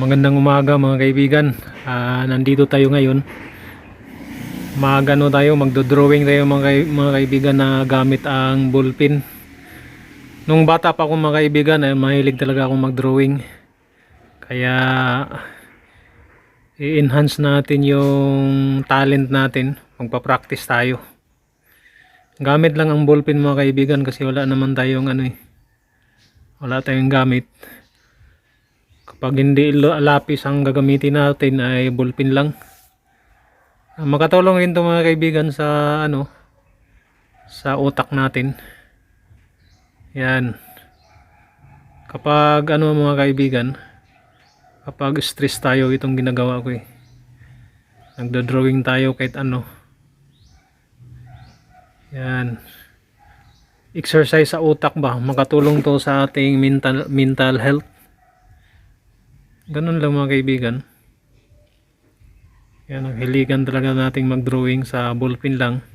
Magandang umaga mga kaibigan. Nandito tayo ngayon. Magdo-drawing tayo mga kaibigan na gamit ang ballpen. Nung bata pa ako mga kaibigan, mahilig talaga akong mag-drawing. Kaya i-enhance natin yung talent natin. Magpa-practice tayo. Gamit lang ang ballpen mga kaibigan kasi wala naman tayong wala tayong gamit. Kapag hindi lapis ang gagamitin natin ay ballpen lang. Makatulong rin ito mga kaibigan sa sa utak natin. Yan. Kapag mga kaibigan, kapag stress tayo, itong ginagawa ko eh. Nagdo-drawing tayo kahit ano. Yan. Exercise sa utak ba? Makatulong to sa ating mental health. Ganun lang mga kaibigan. Yan, ang hiligan talaga nating mag-drawing sa ballpen lang.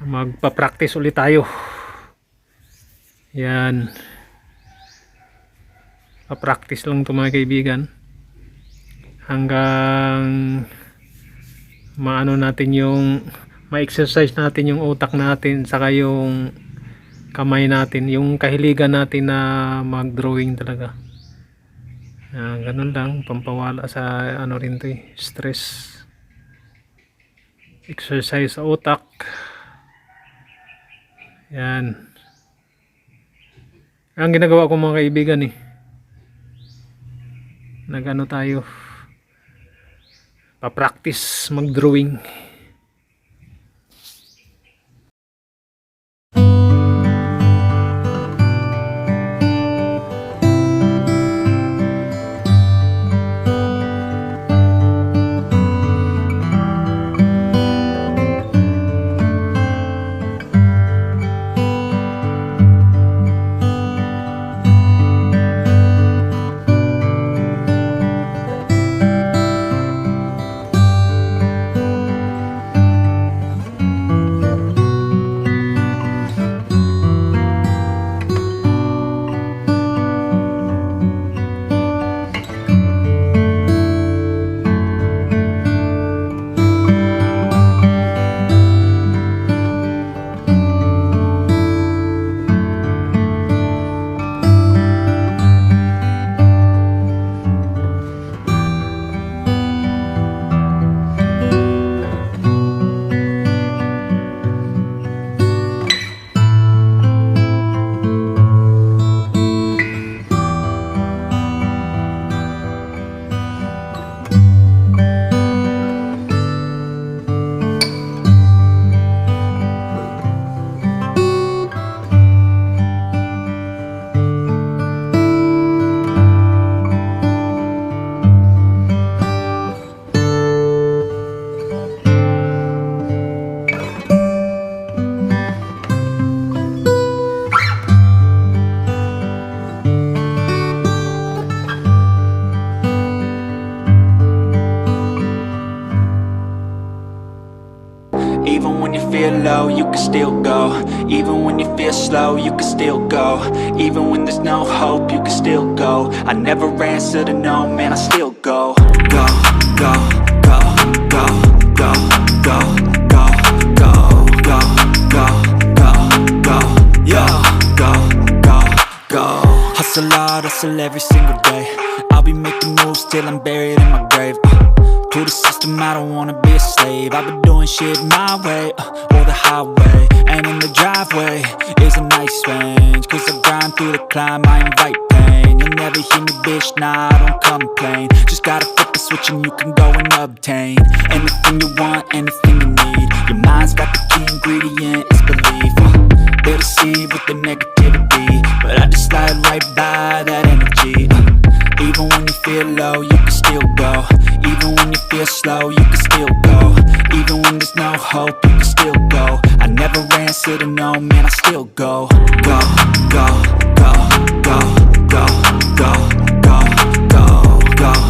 Magpa-practice ulit tayo. Yan. Pa-practice lang to mga kaibigan. Hanggang ma-exercise natin yung utak natin saka yung kamay natin, yung kahiligan natin na mag-drawing talaga. Ganun lang, pampawala sa rin to eh, stress. Exercise sa utak. Yan. Ang ginagawa ko mga kaibigan eh. Tayo. Pa-practice mag-drawing. Even when you feel low, you can still go. Even when you feel slow, you can still go. Even when there's no hope, you can still go. I never answer to no, man, I still go. Go, go, go, go, go, go, go, go, go, go, go, go, yo, go, go, go. Hustle hard, hustle every single day. I'll be making moves till I'm buried in my grave. To the system, I don't wanna be a slave. I've been doing shit my way, or the highway. And in the driveway is a nice range. Cause I grind through the climb, I invite pain. You'll never hear me, bitch, nah, I don't complain. Just gotta flip the switch and you can go and obtain anything you want, anything you need. Your mind's got the key ingredient, it's belief. They'll deceive with the negativity, but I just slide right by that energy. Even when you feel low, you can still go. Even when you feel slow, you can still go. Even when there's no hope, you can still go. I never answer to no, man, I still go. Go, go, go, go, go, go, go, go, go.